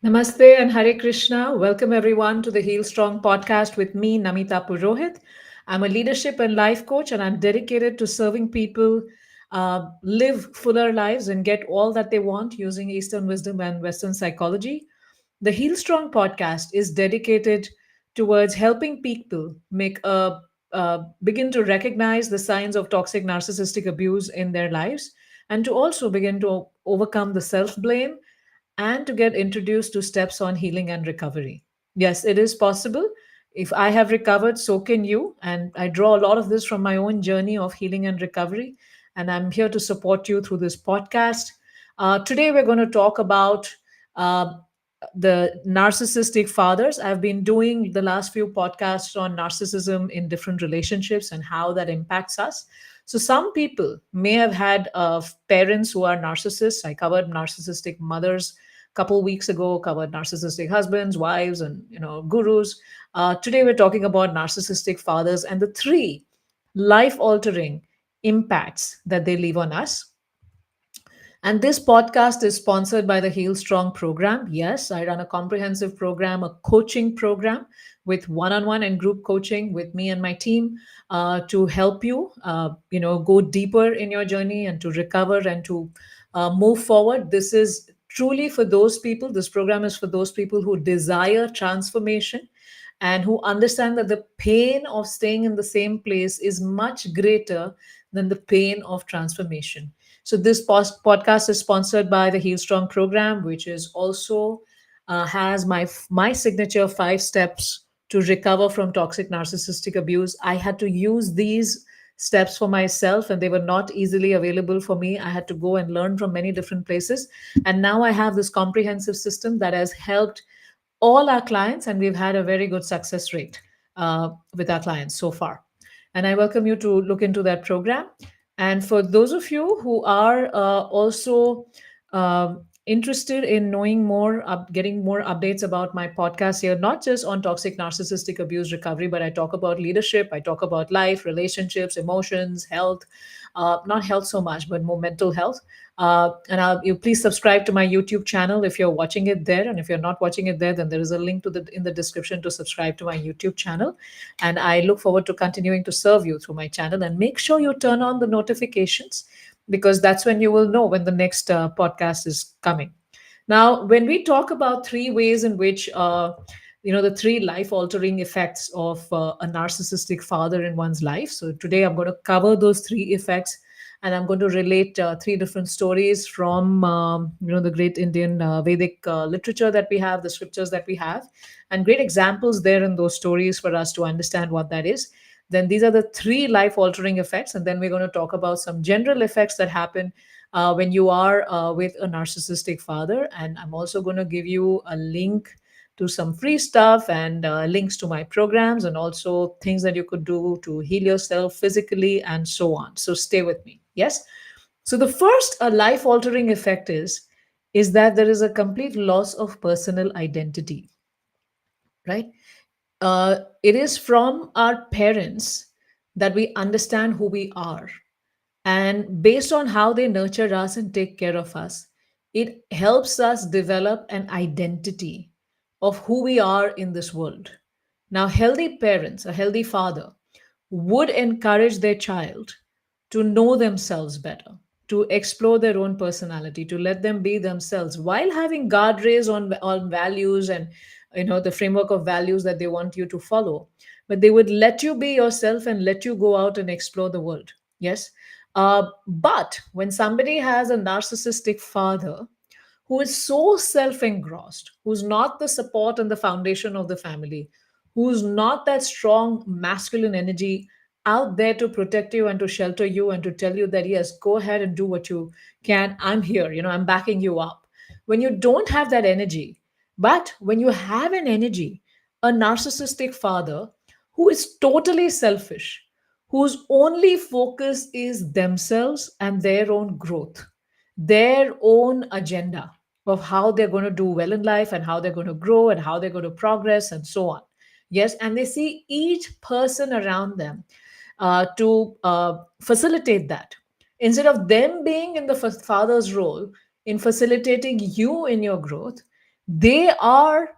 Namaste and Hare Krishna. Welcome everyone to the Heal Strong podcast with me, Namita Purohit. I'm a leadership and life coach, and I'm dedicated to serving people live fuller lives and get all that they want using Eastern wisdom and Western psychology. The Heal Strong podcast is dedicated towards helping people begin to recognize the signs of toxic narcissistic abuse in their lives and to also begin to overcome the self blame and to get introduced to steps on healing and recovery. Yes, it is possible. If I have recovered, so can you. And I draw a lot of this from my own journey of healing and recovery. And I'm here to support you through this podcast. Today, we're going to talk about uh, the narcissistic fathers. I've been doing the last few podcasts on narcissism in different relationships and how that impacts us. So, some people may have had parents who are narcissists. I covered narcissistic mothers couple weeks ago, covered narcissistic husbands, wives, and gurus. Today we're talking about narcissistic fathers and the three life altering impacts that they leave on us. And this podcast is sponsored by the Heal Strong program. Yes, I run a comprehensive program, a coaching program with one-on-one and group coaching with me and my team to help you, go deeper in your journey and to recover and to move forward. This is truly for those people. This program is for those people who desire transformation and who understand that the pain of staying in the same place is much greater than the pain of transformation. So this podcast is sponsored by the Heal Strong program, which is also has my signature 5 steps to recover from toxic narcissistic abuse. I had to use these steps for myself, and they were not easily available for me. I had to go and learn from many different places, and now I have this comprehensive system that has helped all our clients, and we've had a very good success rate with our clients so far. And I welcome you to look into that program. And for those of you who are also interested in knowing more, getting more updates about my podcast here, not just on toxic narcissistic abuse recovery, but I talk about leadership, I talk about life, relationships, emotions, health, not health so much, but more mental health. You please subscribe to my YouTube channel if you're watching it there, and if you're not watching it there, then there is a link to the in the description to subscribe to my YouTube channel. And I look forward to continuing to serve you through my channel. And make sure you turn on the notifications because that's when you will know when the next podcast is coming. Now, when we talk about three ways in which the three life altering effects of a narcissistic father in one's life. So today I'm going to cover those three effects, and I'm going to relate three different stories from the great Indian Vedic literature that we have, the scriptures that we have, and great examples there in those stories for us to understand what that is. Then these are the three life altering effects, and then we're going to talk about some general effects that happen when you are with a narcissistic father. And I'm also going to give you a link to some free stuff and links to my programs and also things that you could do to heal yourself physically and so on. So stay with me. Yes. So the first life altering effect is that there is a complete loss of personal identity, right? It is from our parents that we understand who we are. And based on how they nurture us and take care of us, it helps us develop an identity of who we are in this world. Now, healthy parents, a healthy father, would encourage their child to know themselves better, to explore their own personality, to let them be themselves while having guardrails on values and the framework of values that they want you to follow. But they would let you be yourself and let you go out and explore the world. Yes. But when somebody has a narcissistic father who is so self engrossed, who's not the support and the foundation of the family, who's not that strong masculine energy out there to protect you and to shelter you and to tell you that, yes, go ahead and do what you can. I'm here, I'm backing you up. When you don't have that energy, but when you have an energy, a narcissistic father who is totally selfish, whose only focus is themselves and their own growth, their own agenda of how they're going to do well in life and how they're going to grow and how they're going to progress and so on. Yes, and they see each person around them to facilitate that. Instead of them being in the father's role in facilitating you in your growth, They are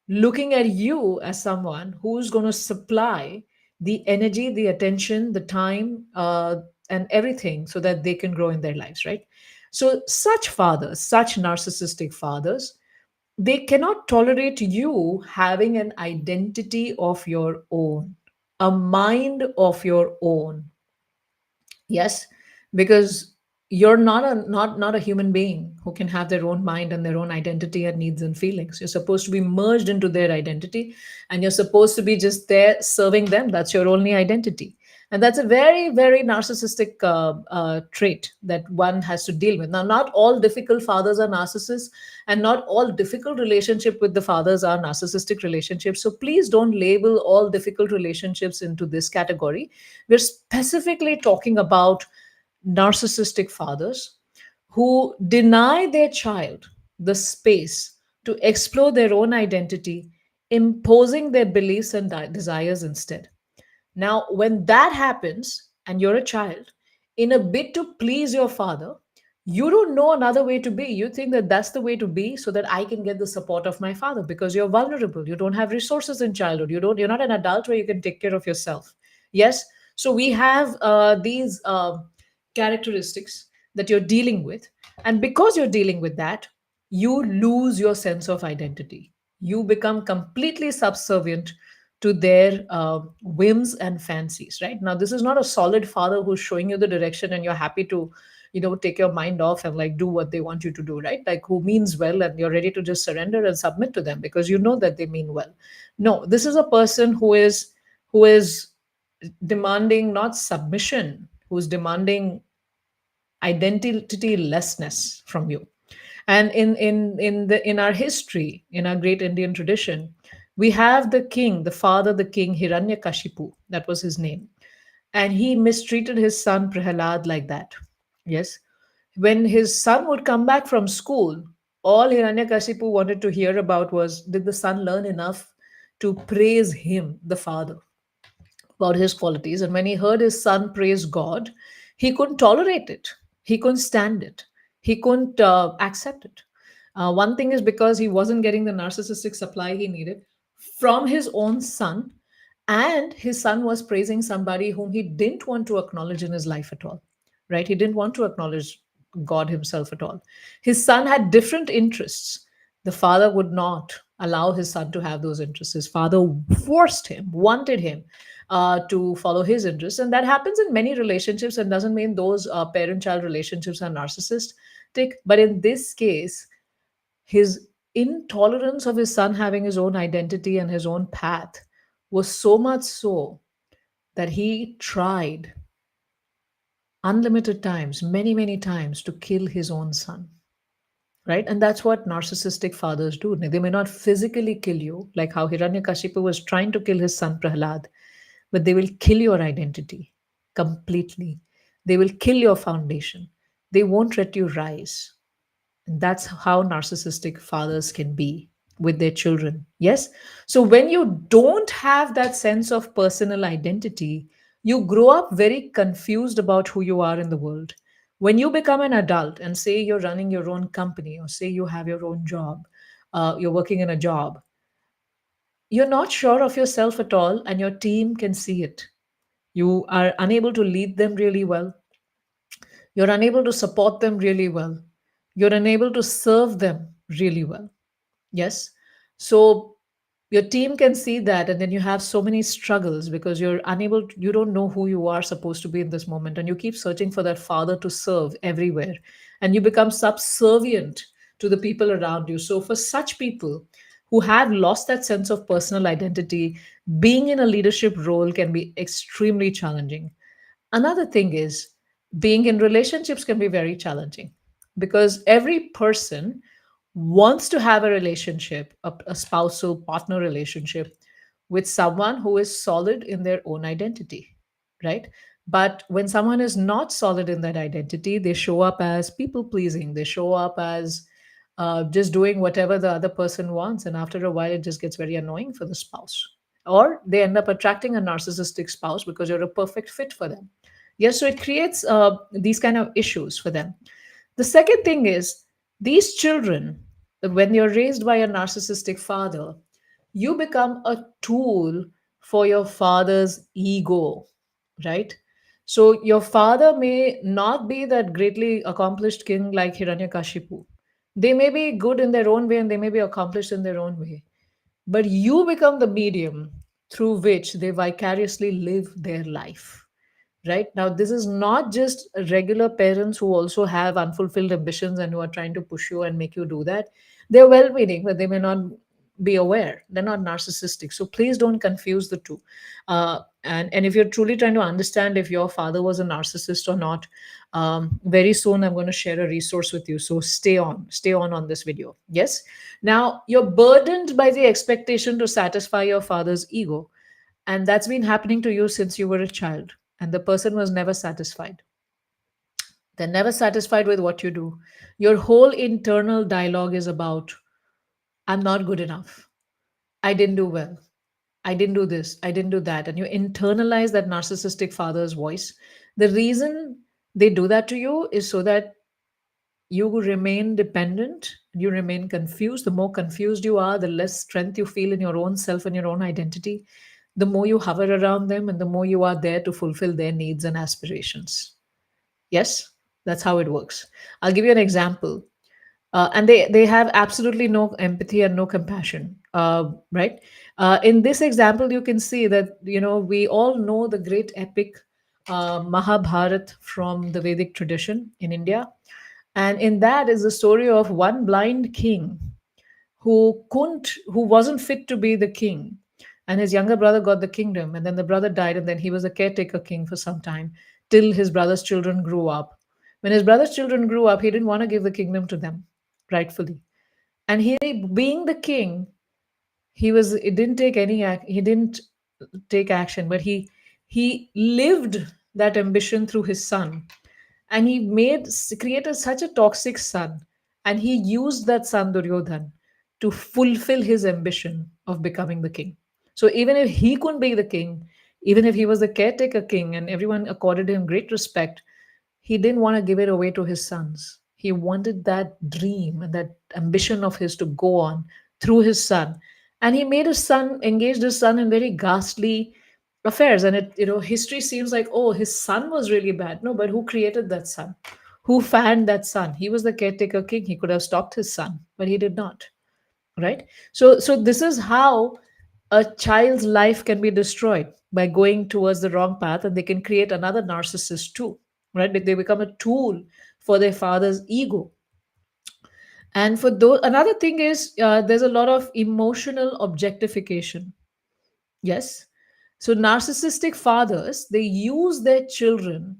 looking at you as someone who's going to supply the energy, the attention, the time, and everything so that they can grow in their lives, right? So, such fathers, such narcissistic fathers, they cannot tolerate you having an identity of your own, a mind of your own. Yes, because you're not a human being who can have their own mind and their own identity and needs and feelings. You're supposed to be merged into their identity, and you're supposed to be just there serving them. That's your only identity. And that's a very, very narcissistic trait that one has to deal with. Now, not all difficult fathers are narcissists, and not all difficult relationship with the fathers are narcissistic relationships. So please don't label all difficult relationships into this category. We're specifically talking about narcissistic fathers who deny their child the space to explore their own identity, imposing their beliefs and desires instead. Now, when that happens and you're a child, in a bid to please your father, you don't know another way to be. You think that that's the way to be so that I can get the support of my father because you're vulnerable. You don't have resources in childhood. You're not an adult where you can take care of yourself. Yes. So we have these characteristics that you're dealing with. And because you're dealing with that, you lose your sense of identity. You become completely subservient to their whims and fancies, right? Now, this is not a solid father who's showing you the direction and you're happy to, take your mind off and like do what they want you to do, right? Like who means well and you're ready to just surrender and submit to them because you know that they mean well. No, this is a person who is demanding not submission, who's demanding identity lessness from you. And in our history, in our great Indian tradition, we have the king, the father, the king Hiranyakashipu, that was his name, and he mistreated his son Prahlad like that. Yes, when his son would come back from school, all Hiranyakashipu wanted to hear about was, did the son learn enough to praise him, the father, about his qualities. And when he heard his son praise God, he couldn't tolerate it. He couldn't stand it. He couldn't accept it. One thing is because he wasn't getting the narcissistic supply he needed from his own son, and his son was praising somebody whom he didn't want to acknowledge in his life at all, right? He didn't want to acknowledge God himself at all. His son had different interests. The father would not allow his son to have those interests. His father forced him, wanted him to follow his interests. And that happens in many relationships and doesn't mean those parent child relationships are narcissistic. But in this case, his intolerance of his son having his own identity and his own path was so much so that he tried unlimited times, many, many times, to kill his own son. Right? And that's what narcissistic fathers do. They may not physically kill you, like how Hiranyakashipu was trying to kill his son Prahlad, but they will kill your identity completely. They will kill your foundation. They won't let you rise. And that's how narcissistic fathers can be with their children. Yes. So when you don't have that sense of personal identity, you grow up very confused about who you are in the world. When you become an adult and say you're running your own company or say you have your own job, you're working in a job, you're not sure of yourself at all, and your team can see it. You are unable to lead them really well. You're unable to support them really well. You're unable to serve them really well. Yes. So your team can see that, and then you have so many struggles because you don't know who you are supposed to be in this moment, and you keep searching for that father to serve everywhere, and you become subservient to the people around you. So, for such people who have lost that sense of personal identity, being in a leadership role can be extremely challenging. Another thing is being in relationships can be very challenging because every person wants to have a relationship, a spousal partner relationship with someone who is solid in their own identity, right? But when someone is not solid in that identity, they show up as people pleasing, they show up as just doing whatever the other person wants. And after a while, it just gets very annoying for the spouse. Or they end up attracting a narcissistic spouse because you're a perfect fit for them. Yes, so it creates these kind of issues for them. The second thing is these children, When you're raised by a narcissistic father, you become a tool for your father's ego, right? So your father may not be that greatly accomplished king like Hiranyakashipu. They may be good in their own way and they may be accomplished in their own way, but you become the medium through which they vicariously live their life. Right now, this is not just regular parents who also have unfulfilled ambitions and who are trying to push you and make you do that. They're well meaning, but they may not be aware. They're not narcissistic. So please don't confuse the two. And if you're truly trying to understand if your father was a narcissist or not, very soon I'm going to share a resource with you. So stay on this video. Yes. Now, you're burdened by the expectation to satisfy your father's ego, and that's been happening to you since you were a child. And the person was never satisfied. They're never satisfied with what you do. Your whole internal dialogue is about, I'm not good enough. I didn't do well. I didn't do this. I didn't do that. And you internalize that narcissistic father's voice. The reason they do that to you is so that you remain dependent, you remain confused. The more confused you are, the less strength you feel in your own self and your own identity. The more you hover around them and the more you are there to fulfill their needs and aspirations. Yes, that's how it works. I'll give you an example. And they have absolutely no empathy and no compassion, right? In this example, you can see that, we all know the great epic Mahabharat from the Vedic tradition in India. And in that is the story of one blind king who wasn't fit to be the king, and his younger brother got the kingdom, and then the brother died, and then he was a caretaker king for some time till his brother's children grew up. When his brother's children grew up, he didn't want to give the kingdom to them rightfully, and he, being the king, he didn't take he didn't take action, but he lived that ambition through his son, and he created such a toxic son, and he used that son Duryodhana to fulfill his ambition of becoming the king. So even if he couldn't be the king, even if he was the caretaker king and everyone accorded him great respect, he didn't want to give it away to his sons. He wanted that dream and that ambition of his to go on through his son. And he made his son, engaged his son in very ghastly affairs. And history seems like, oh, his son was really bad. No, but who created that son? Who fanned that son? He was the caretaker king. He could have stopped his son, but he did not. Right? So this is how a child's life can be destroyed by going towards the wrong path, and they can create another narcissist too, right? They become a tool for their father's ego. And for those, another thing is, there's a lot of emotional objectification. Yes. So narcissistic fathers, they use their children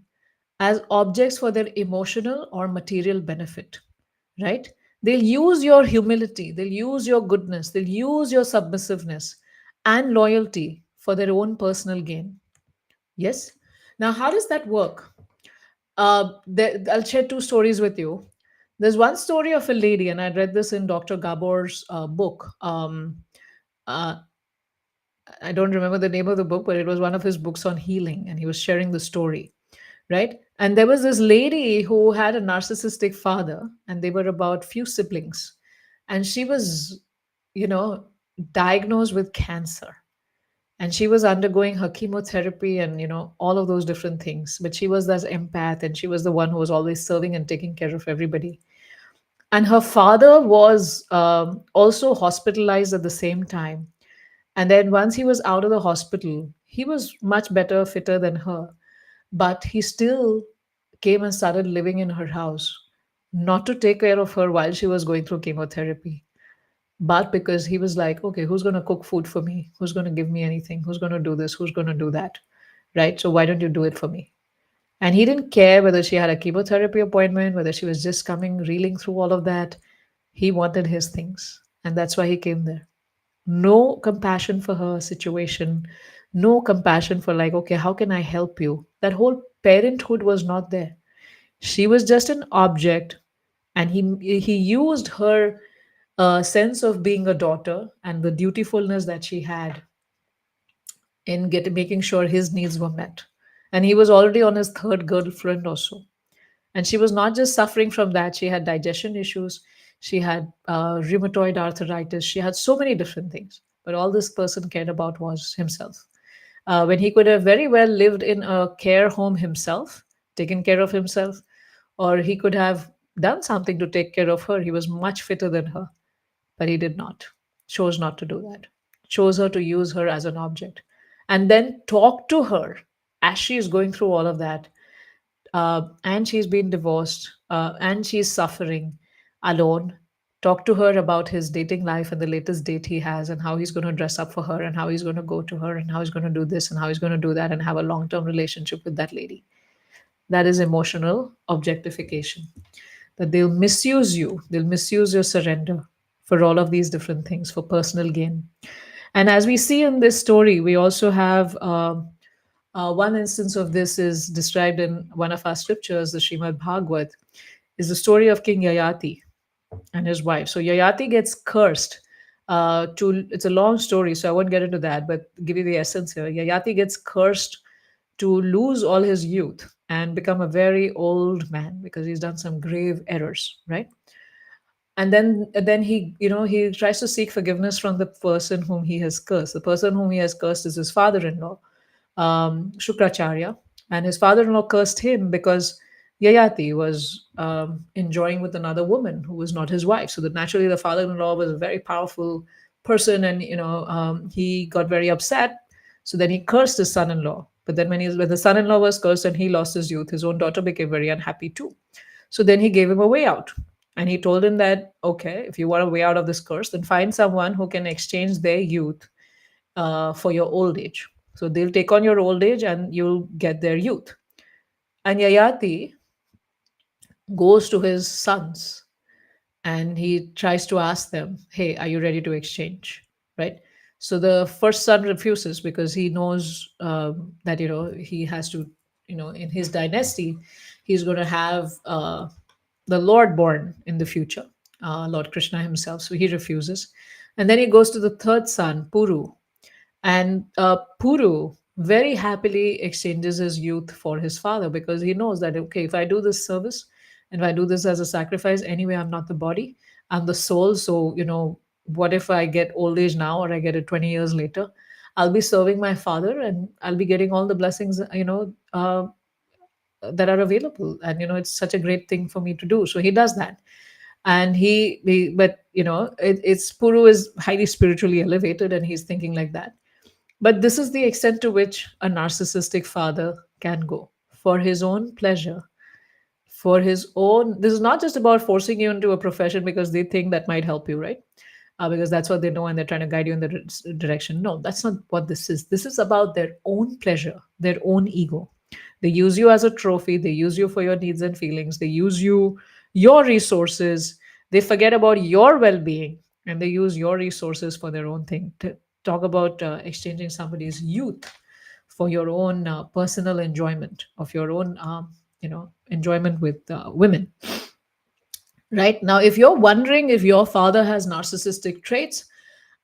as objects for their emotional or material benefit, right? They'll use your humility, they'll use your goodness, they'll use your submissiveness and loyalty for their own personal gain. Yes. Now, how does that work? I'll share two stories with you. There's one story of a lady, and I read this in Dr. Gabor's book. Uh, I don't remember the name of the book, but it was one of his books on healing, and he was sharing the story, right? And there was this lady who had a narcissistic father, and they were about few siblings, and she was, you know, diagnosed with cancer, and she was undergoing her chemotherapy and all of those different things. But she was this empath, and she was the one who was always serving and taking care of everybody. And her father was also hospitalized at the same time. And then once he was out of the hospital, he was much better, fitter than her. But he still came and started living in her house, not to take care of her while she was going through chemotherapy, but because he was like, okay, who's going to cook food for me? Who's going to give me anything? Who's going to do this? Who's going to do that? Right? So why don't you do it for me? And he didn't care whether she had a chemotherapy appointment, whether she was just coming, reeling through all of that. He wanted his things. And that's why he came there. No compassion for her situation, no compassion for, like, okay, how can I help you? That whole parenthood was not there. She was just an object, and he used her sense of being a daughter and the dutifulness that she had in making sure his needs were met. And he was already on his third girlfriend also. And she was not just suffering from that, she had digestion issues. She had rheumatoid arthritis. She had so many different things. But all this person cared about was himself. When he could have very well lived in a care home himself, taken care of himself, or he could have done something to take care of her. He was much fitter than her, but he did not, chose not to do that, chose her to use her as an object, and then talk to her as she is going through all of that, and she's been divorced, and she's suffering alone. Talk to her about his dating life and the latest date he has, and how he's going to dress up for her, and how he's going to go to her, and how he's going to do this, and how he's going to do that, and have a long term relationship with that lady. That is emotional objectification. That they'll misuse you, they'll misuse your surrender for all of these different things for personal gain. And as we see in this story, we also have one instance of this is described in one of our scriptures, the Srimad Bhagavat, is the story of King Yayati and his wife. So Yayati gets cursed. It's a long story, so I won't get into that, but give you the essence here. Yayati gets cursed to lose all his youth and become a very old man because he's done some grave errors, right? And then he tries to seek forgiveness from the person whom he has cursed. The person whom he has cursed is his father-in-law, Shukracharya, and his father-in-law cursed him because Yayati was enjoying with another woman who was not his wife. So that naturally, the father-in-law was a very powerful person, and he got very upset. So then he cursed his son-in-law. But then when the son-in-law was cursed and he lost his youth, his own daughter became very unhappy too. So then he gave him a way out. And he told him that, okay, if you want a way out of this curse, then find someone who can exchange their youth for your old age. So they'll take on your old age and you'll get their youth. And Yayati goes to his sons and he tries to ask them, hey, are you ready to exchange? Right? So the first son refuses because he knows that, he has to, in his dynasty, he's going to have the Lord born in the future, Lord Krishna himself. So he refuses. And then he goes to the third son, Puru. And Puru very happily exchanges his youth for his father because he knows that, okay, if I do this service and if I do this as a sacrifice, anyway, I'm not the body, I'm the soul. So, what if I get old age now or I get it 20 years later? I'll be serving my father and I'll be getting all the blessings, that are available. And, it's such a great thing for me to do. So he does that. And but, it's Puru is highly spiritually elevated and he's thinking like that. But this is the extent to which a narcissistic father can go for his own pleasure, for his own. This is not just about forcing you into a profession because they think that might help you, right? Because that's what they know and they're trying to guide you in the direction. No, that's not what this is. This is about their own pleasure, their own ego. They use you as a trophy, they use you for your needs and feelings, they use your resources, they forget about your well being, and they use your resources for their own thing. To talk about exchanging somebody's youth for your own personal enjoyment of your own, enjoyment with women. Right now, if you're wondering if your father has narcissistic traits,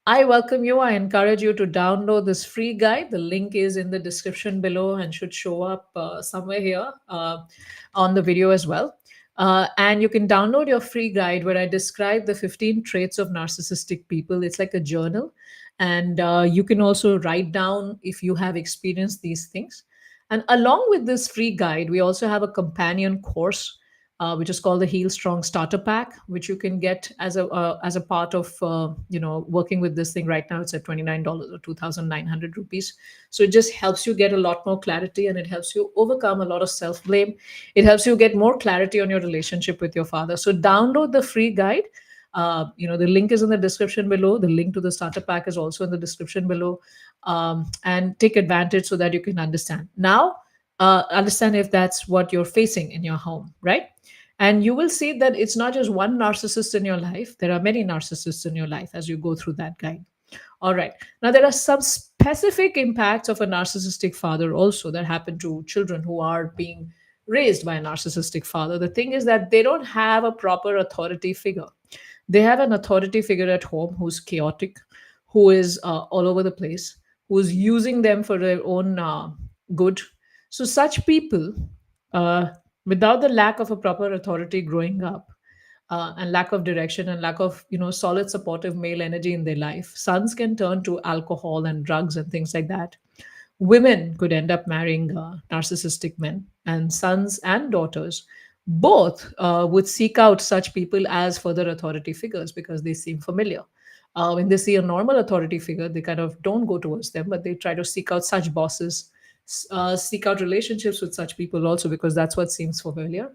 I welcome you. I encourage you to download this free guide. The link is in the description below and should show up somewhere here on the video as well. And you can download your free guide where I describe the 15 traits of narcissistic people. It's like a journal. And you can also write down if you have experienced these things. And along with this free guide, we also have a companion course which is called the HealStrong Starter Pack, which you can get as a part of working with this thing. Right now, it's at $29 or 2,900 rupees. So it just helps you get a lot more clarity, and it helps you overcome a lot of self blame. It helps you get more clarity on your relationship with your father. So download the free guide. The link is in the description below. The link to the starter pack is also in the description below, and take advantage so that you can understand. Now, understand if that's what you're facing in your home, right? And you will see that it's not just one narcissist in your life. There are many narcissists in your life as you go through that guide. All right. Now, there are some specific impacts of a narcissistic father also that happen to children who are being raised by a narcissistic father. The thing is that they don't have a proper authority figure. They have an authority figure at home who's chaotic, who is all over the place, who's using them for their own good. So, such people, without the lack of a proper authority growing up, and lack of direction and lack of solid supportive male energy in their life, sons can turn to alcohol and drugs and things like that. Women could end up marrying narcissistic men, and sons and daughters both would seek out such people as further authority figures because they seem familiar. When they see a normal authority figure, they kind of don't go towards them, but they try to seek out such bosses, seek out relationships with such people also because that's what seems familiar.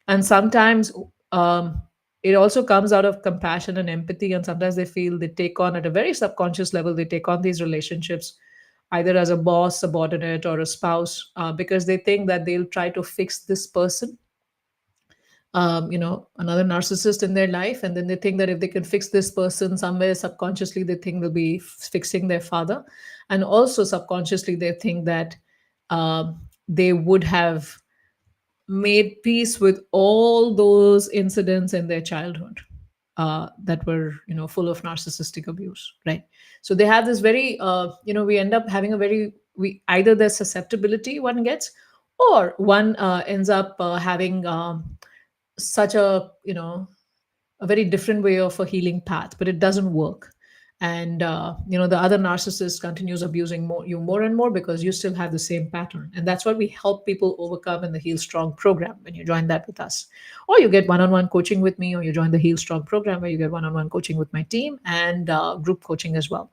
And sometimes it also comes out of compassion and empathy, and sometimes they feel they take on, at a very subconscious level, they take on these relationships either as a boss, subordinate, or a spouse, because they think that they'll try to fix this person, another narcissist in their life. And then they think that if they can fix this person, somewhere subconsciously, they think they'll be fixing their father. And also subconsciously, they think that they would have made peace with all those incidents in their childhood that were full of narcissistic abuse, right? So they have this very we end up having a very, we either there's susceptibility one gets, or one ends up having such a very different way of a healing path, but it doesn't work. And the other narcissist continues abusing you more and more because you still have the same pattern. And that's what we help people overcome in the Heal Strong program when you join that with us, or you get one-on-one coaching with me, or you join the Heal Strong program where you get one-on-one coaching with my team and group coaching as well.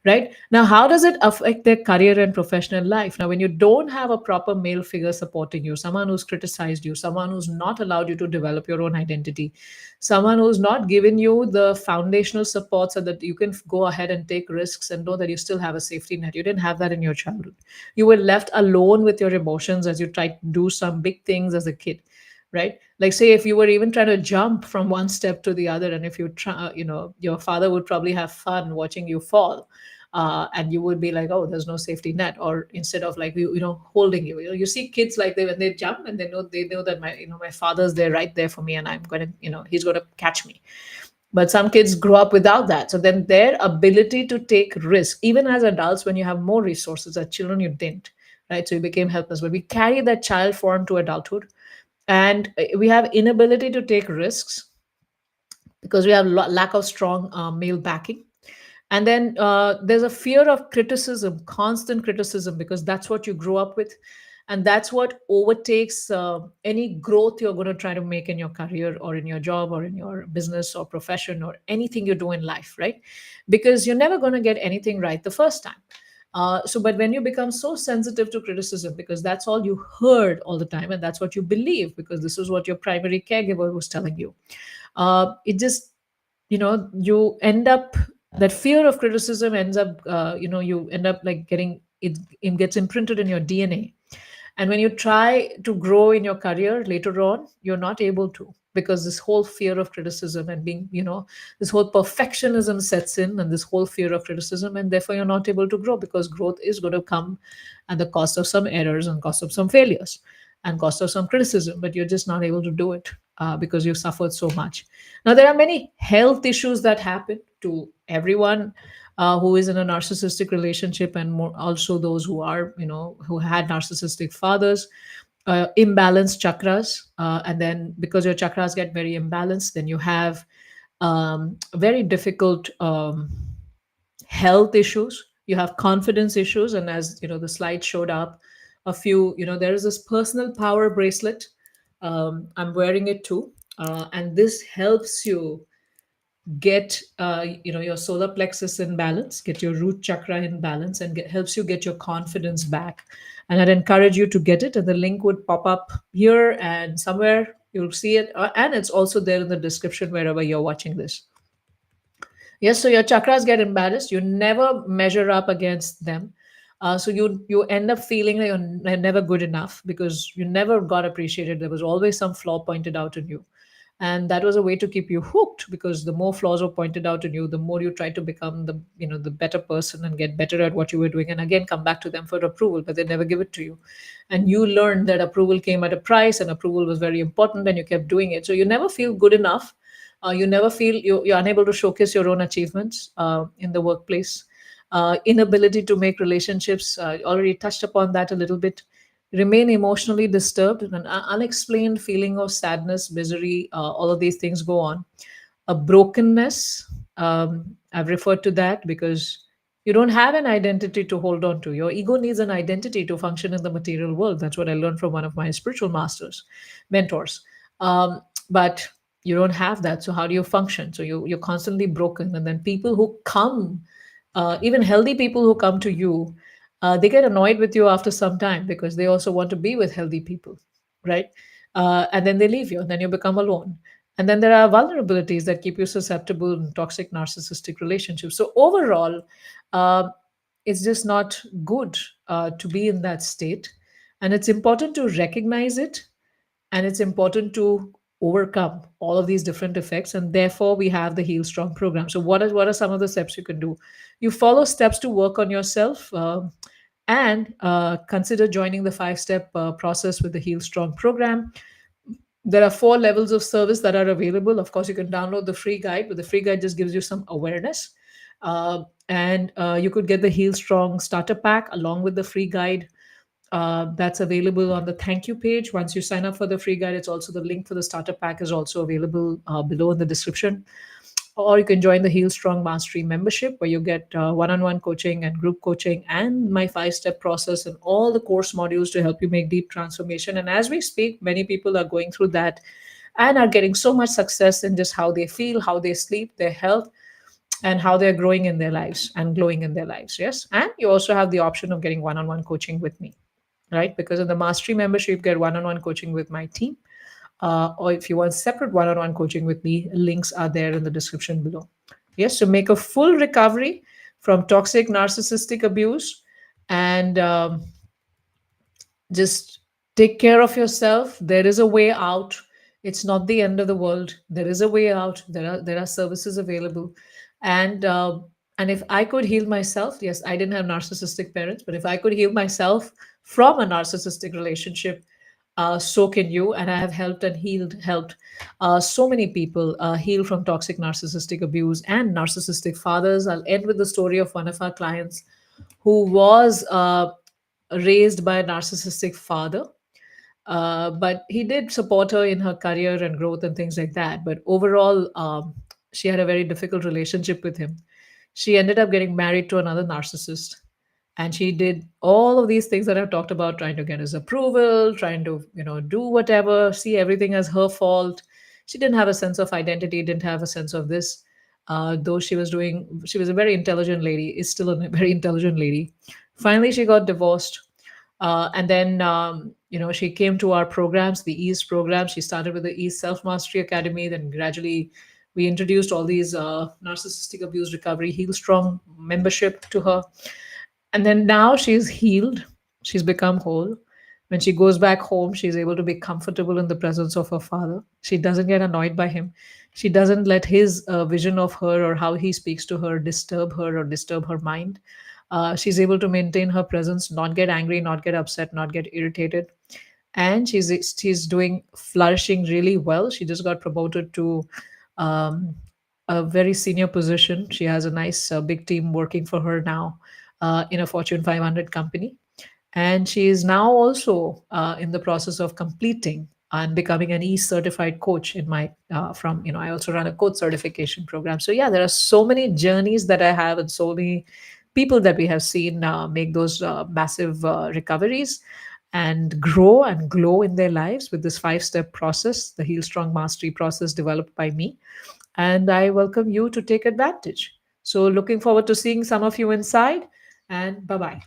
Right now, how does it affect their career and professional life? Now, when you don't have a proper male figure supporting you, someone who's criticized you, someone who's not allowed you to develop your own identity, someone who's not given you the foundational support so that you can go ahead and take risks and know that you still have a safety net. You didn't have that in your childhood. You were left alone with your emotions as you tried to do some big things as a kid, right? Like, say, if you were even trying to jump from one step to the other, and if you try, your father would probably have fun watching you fall. And you would be like, oh, there's no safety net. Or instead of like holding you, you see kids like when they jump and they know that my father's there, right there for me, and I'm going to he's going to catch me. But some kids grow up without that, so then their ability to take risk, even as adults, when you have more resources, as children you didn't, right? So you became helpless, but we carry that child form to adulthood, and we have inability to take risks because we have lack of strong male backing. And then there's a fear of criticism, constant criticism, because that's what you grew up with, and that's what overtakes any growth you're going to try to make in your career or in your job or in your business or profession or anything you do in life, right? Because you're never going to get anything right the first time. But when you become so sensitive to criticism, because that's all you heard all the time, and that's what you believe, because this is what your primary caregiver was telling you, it just, you end up, that fear of criticism ends up, you end up like getting it, it gets imprinted in your DNA. And when you try to grow in your career later on, you're not able to, because this whole fear of criticism and being, this whole perfectionism sets in, and this whole fear of criticism, and therefore you're not able to grow, because growth is going to come at the cost of some errors and cost of some failures and cost of some criticism, but you're just not able to do it because you've suffered so much. Now, there are many health issues that happen to everyone who is in a narcissistic relationship, and more also those who are, who had narcissistic fathers. Imbalanced chakras, and then because your chakras get very imbalanced, then you have very difficult health issues. You have confidence issues, and as the slide showed up, a few, there is this personal power bracelet. I'm wearing it too, and this helps you get your solar plexus in balance, get your root chakra in balance, and helps you get your confidence back. And I'd encourage you to get it, and the link would pop up here and somewhere you'll see it, and it's also there in the description wherever you're watching this. Yes, so your chakras get imbalanced, you never measure up against them. So you end up feeling like you're never good enough because you never got appreciated. There was always some flaw pointed out in you, and that was a way to keep you hooked, because the more flaws were pointed out in you, the more you try to become the better person and get better at what you were doing, and again come back to them for approval, but they never give it to you. And you learned that approval came at a price, and approval was very important, and you kept doing it, so you never feel good enough. You never feel you're unable to showcase your own achievements in the workplace. Inability to make relationships, already touched upon that a little bit. remain emotionally disturbed, and an unexplained feeling of sadness, misery, all of these things go on. A brokenness, I've referred to that because you don't have an identity to hold on to. Your ego needs an identity to function in the material world. That's what I learned from one of my spiritual masters, mentors. But you don't have that. So how do you function? So you're constantly broken. And then people who come, even healthy people who come to you, they get annoyed with you after some time because they also want to be with healthy people, right? And then they leave you, and then you become alone. And then there are vulnerabilities that keep you susceptible in toxic narcissistic relationships. So overall, uh, it's just not good to be in that state. And it's important to recognize it, and it's important to overcome all of these different effects. And therefore we have the Heal Strong program. So what are some of the steps you can do? You follow steps to work on yourself, and consider joining the 5 step process with the Heal Strong program. There are 4 levels of service that are available. Of course, you can download the free guide, but the free guide just gives you some awareness. And you could get the Heal Strong Starter Pack along with the free guide. That's available on the thank you page. Once you sign up for the free guide, it's also the link for the starter pack is also available below in the description. Or you can join the Heal Strong Mastery membership, where you get one-on-one coaching and group coaching and my 5 step process and all the course modules to help you make deep transformation. And as we speak, many people are going through that and are getting so much success in just how they feel, how they sleep, their health, and how they're growing in their lives and glowing in their lives. Yes. And you also have the option of getting one-on-one coaching with me, right? Because in the mastery membership, you get one-on-one coaching with my team. Or if you want separate one-on-one coaching with me, links are there in the description below. Yes, to make a full recovery from toxic narcissistic abuse, and just take care of yourself. There is a way out. It's not the end of the world. There is a way out. There are services available. And uh, and if I could heal myself, yes, I didn't have narcissistic parents, but if I could heal myself from a narcissistic relationship, so can you. And I have helped so many people heal from toxic narcissistic abuse and narcissistic fathers. I'll end with the story of one of our clients who was raised by a narcissistic father. But he did support her in her career and growth and things like that. But overall, she had a very difficult relationship with him. She ended up getting married to another narcissist. And she did all of these things that I've talked about, trying to get his approval, trying to, do whatever, see everything as her fault. She didn't have a sense of identity, didn't have a sense of this. Though she was a very intelligent lady, is still a very intelligent lady. Finally, she got divorced, and then, she came to our programs, the Ease program. She started with the Ease Self Mastery Academy. Then gradually, we introduced all these narcissistic abuse recovery Heal Strong membership to her. And then now she's healed. She's become whole. When she goes back home, she's able to be comfortable in the presence of her father. She doesn't get annoyed by him. She doesn't let his vision of her or how he speaks to her disturb her or disturb her mind. She's able to maintain her presence, not get angry, not get upset, not get irritated. And she's doing flourishing really well. She just got promoted to um, a very senior position. She has a nice big team working for her now in a Fortune 500 company. And she is now also in the process of completing and becoming an certified coach in my from I also run a coach certification program. So yeah, there are so many journeys that I have, and so many people that we have seen make those massive recoveries and grow and glow in their lives with this 5 step process, the Heal Strong Mastery process developed by me. And I welcome you to take advantage. So looking forward to seeing some of you inside, and bye bye.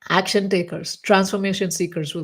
Action takers, transformation seekers will come.